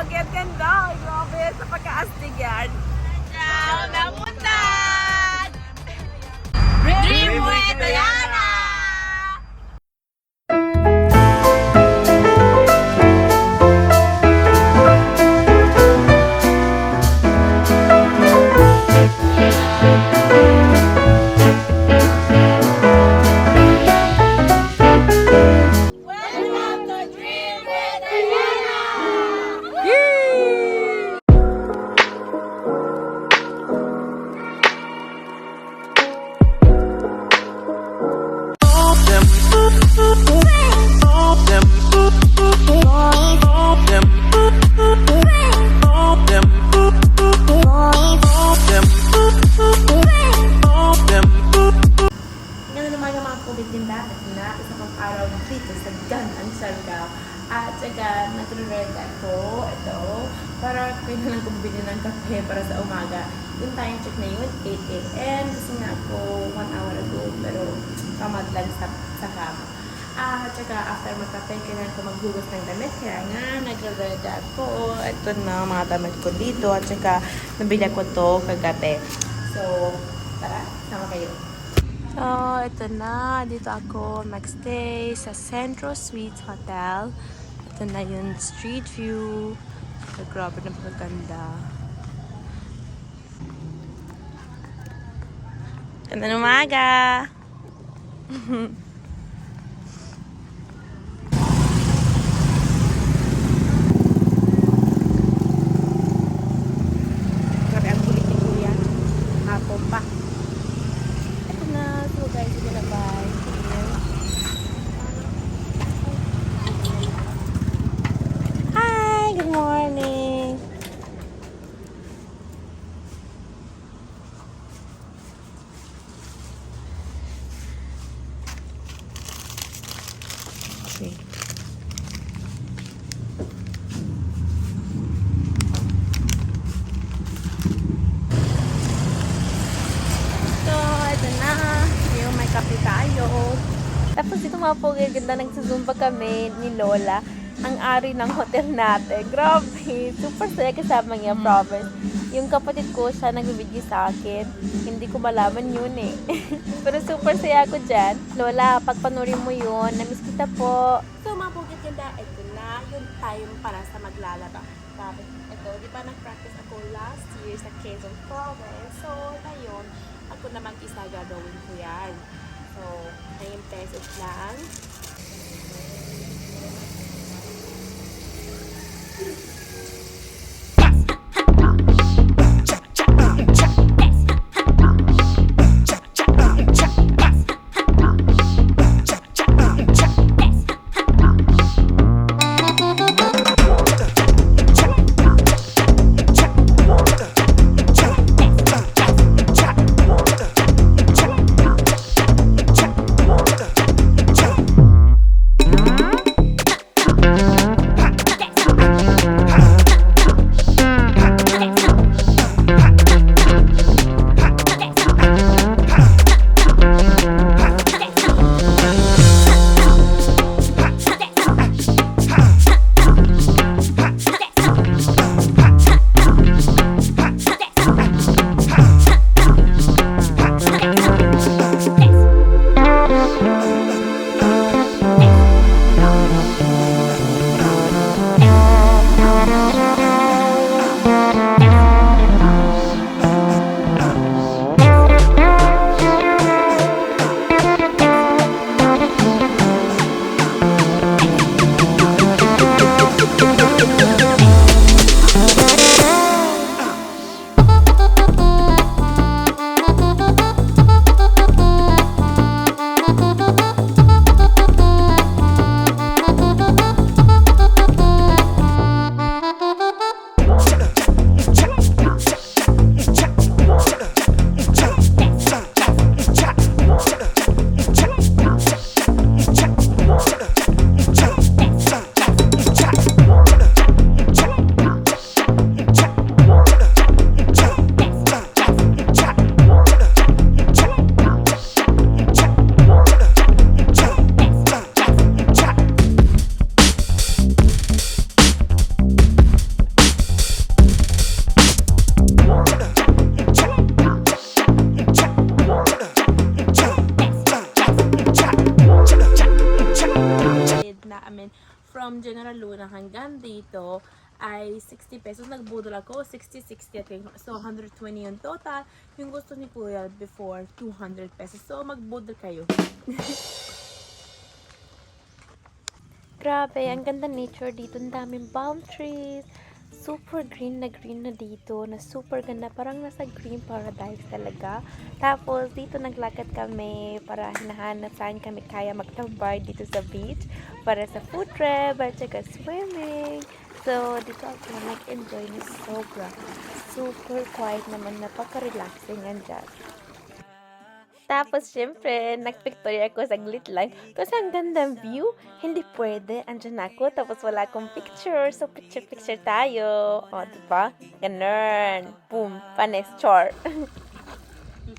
pogi at ganda. Grabe sa pagka-astig yan. Ciao! Namuntan! Dreamway Diana! At saka nagre-red ako, ito, para kailangan ko bumili ng kape para sa umaga. Yung time check na yun, 8 a.m. Kasi nga ako 1 hour ago, pero tamad lang sa kama. At saka after magkape, kailangan ko maghugas ng damit. Kaya nga, nagre-red ako. Ito na mga damit ko dito. At saka nabili ko to kagabi. So, tara, sama kayo. So, ito na. Dito ako magstay sa Centro Suites Hotel. Ito na yung street view. So, grabe na pagkaganda. Ganda ng umaga! Grabe ang kulit ni Kuya. Hapon pa. Ito na. So guys, ito na bye. Hi! Good morning! Okay. May kape tayo. Tapos dito mga pogi, ganda nagsusumba kami ni Lola, ang ari ng hotel natin. Grabe, super saya kasama niya, promise. Yung kapatid ko, siya nagbibigay sa akin. Hindi ko malaman yun eh. Pero super saya ako dyan. Lola, pagpanurin mo yun, namiss kita po. So mga pogi, ganda, ito na yung time para sa maglalaba. Grabe, ito, di ba nag-practice ako last year sa Quezon Province. So, ngayon, ako na mag-isa gagawin ko yan. So, 9 pesos lang. from General Luna hanggang dito ay 60 pesos. Nagbudol ako, 60, 60 at so 120 yung total. Yung gusto ni Kuya before, 200 pesos. So magbudol kayo. Grabe, ang ganda nature dito. Ang daming palm trees. Super green na dito. Na super ganda. Parang nasa green paradise talaga. Tapos, dito naglakad kami para hinahanap saan kami kaya magtambay dito sa beach. Para sa food trip at saka swimming. So, dito ako nag-enjoy na sobra. Super quiet naman. Napaka-relaxing andyan. Tapos, syempre, nagpictory ako saglit lang. Kasi ang gandang view, hindi pwede. Andyan ako, tapos wala akong picture. So, picture tayo. O, diba? Ganun. Boom. Panis. Chor.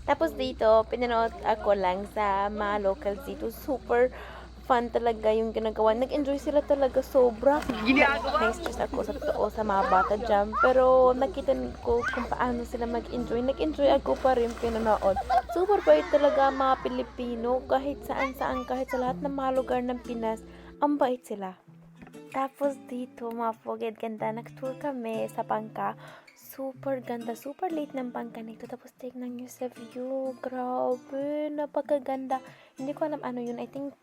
Tapos dito, pinanood ako lang sa mga locals dito. Super fun talaga yung ginagawa. Nag-enjoy sila talaga sobra. Na-stress ako sa totoo sa mga bata dyan. Pero nakita ko kung paano sila mag-enjoy. Nag-enjoy ako pa rin pinanood. Super bait talaga mga Pilipino. Kahit saan-saan, kahit sa lahat ng mga lugar ng Pinas, ang bait sila. Tapos dito, mga pugid ganda. Nag-tour kami sa Bangka. Super ganda, super late ng bangka nito. Tapos tignan nyo sa view. Grabe, napakaganda. Hindi ko alam ano yun. I think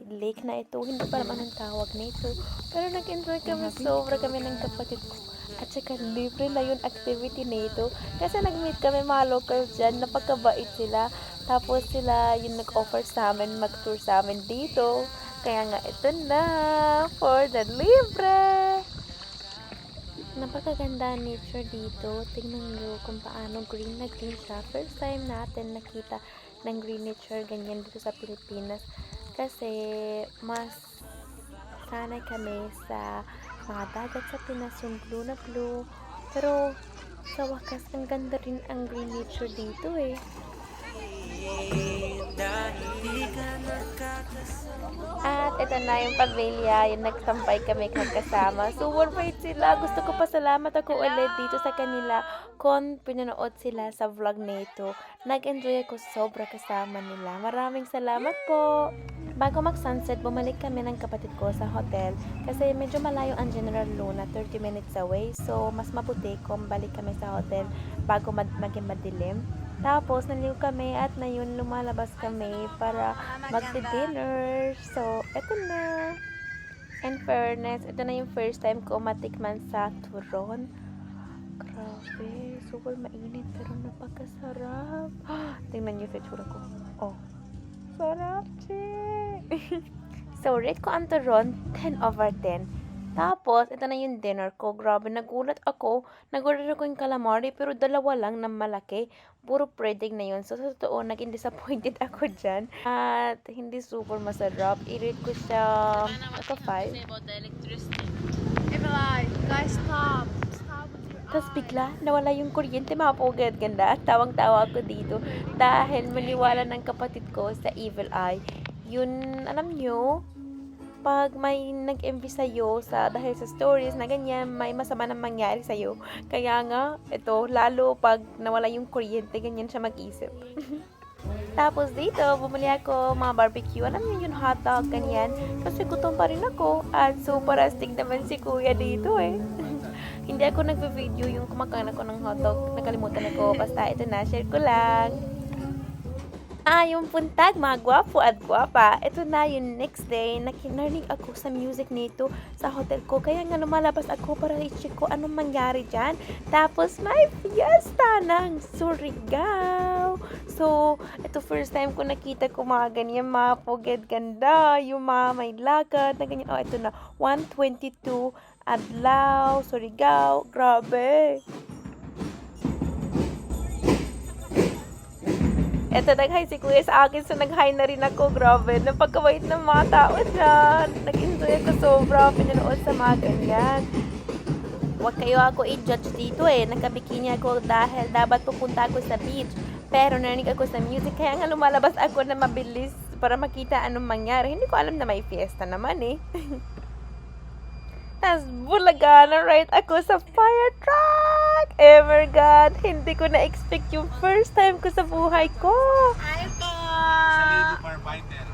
lake na ito. Hindi ko alam anong tawag nito. Pero nag-enjoy kami. Sobra kami ng kapatid ko. At saka libre na yun activity nito. Kasi nag-meet kami mga locals dyan. Napakabait sila. Tapos sila yung nag-offer sa amin, mag-tour sa amin dito. Kaya nga ito na. For the libre. Napakaganda nature dito. Tingnan nyo kung paano green na green siya. First time natin nakita ng green nature ganyan dito sa Pilipinas. Kasi mas sanay kami sa mga dagat sa Pinas, yung blue na blue. Pero sa wakas, ang ganda rin ang green nature dito eh. At ito na yung pamilya, yung nagsampay kami kasama. Super bait sila. Gusto ko pasalamat ako ulit dito sa kanila kung pinanood sila sa vlog nito. Nag-enjoy ako sobra kasama nila. Maraming salamat po. Bago mag-sunset, bumalik kami ng kapatid ko sa hotel kasi medyo malayo ang General Luna, 30 minutes away. So, mas mabuti kung balik kami sa hotel bago maging madilim. Tapos, naliw kami at na yun lumalabas kami para magdi-dinner. So, eto na. In fairness, ito na yung first time ko matikman sa turon. Grabe, super mainit pero napakasarap. Tingnan niyo sa tsura ko. Oh, sarap, che. So, rate ko ang turon, 10 over 10. Tapos, ito na yung dinner ko. Grabe, nagulat ako. Nagulat ako yung calamari, pero dalawa lang na malaki. Puro breading na yun. So, sa totoo, naging disappointed ako dyan. At, hindi super masarap. I-rate ko siya, ito 5. Guys, stop. Tapos bigla, nawala yung kuryente, mga pugad ganda. At tawang-tawa ako dito. Dahil maniwala ng kapatid ko sa evil eye. Yun, alam nyo, pag may nag-MV sa'yo dahil sa stories na ganyan, may masama na mangyari sa'yo. Kaya nga, ito, lalo pag nawala yung kuryente, ganyan siya mag-isip. Tapos dito, bumili ako mga barbecue. Alam niyo yung hotdog, ganyan. Kasi gutom pa rin ako. At super astig naman si kuya dito eh. Hindi ako nagbe-video yung kumakain ako ng hotdog. Nakalimutan ako. Basta ito na, share ko lang. Yung puntag, mga gwapo at gwapa. Ito na yung next day, nakinarnig ako sa music nito sa hotel ko. Kaya nga lumalabas ako para i-check ko anong mangyari dyan. Tapos may fiesta ng Surigao. So, ito first time ko nakita ko mga ganyan, mga pugad ganda. Yung mga may lakad na ganyan. Oh, ito na, 122 Adlaw, Surigao. Grabe. Eto, nag-hi si kuya sa akin. So, nag-hi na rin ako. Grabe. Napagkabait ng mga tao dyan. Nag-enjoy ako sobra. Pinanood sa mga ganyan. Huwag kayo ako i-judge dito eh. Nakabikini ako dahil dapat pupunta ako sa beach. Pero narinig ako sa music. Kaya nga lumalabas ako na mabilis para makita anong mangyari. Hindi ko alam na may fiesta naman eh. Tapos bulaga na ride ako sa fire truck. Oh my God, hindi ko na-expect yung first time ko sa buhay ko. Hi po! Sa lady firefighter.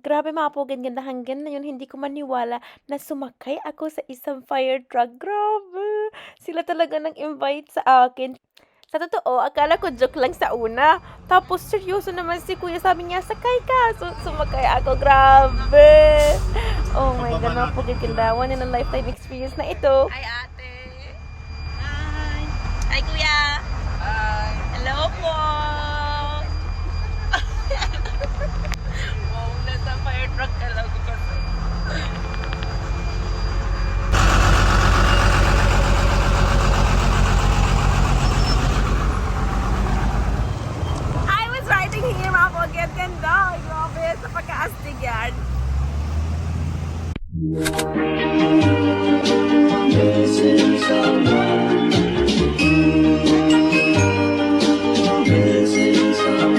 Grabe mga pugad, ganda hanggang na yun, hindi ko maniwala na sumakay ako sa isang fire truck. Grabe! Sila talaga nag-invite sa akin. Sa totoo, akala ko joke lang sa una. Tapos, seryoso naman si kuya. Sabi niya, sakay ka. So, sumakay ako. Grabe! Oh my God, mga pugad, ganda. One in a lifetime experience na ito. Hi, ate! Hi! Hi, kuya! Hi! Hello po! Wow, nasa fire truck ka lang kasi. I was riding here, mga pugad. Ganda! Grabe, sa pagka-astig yan.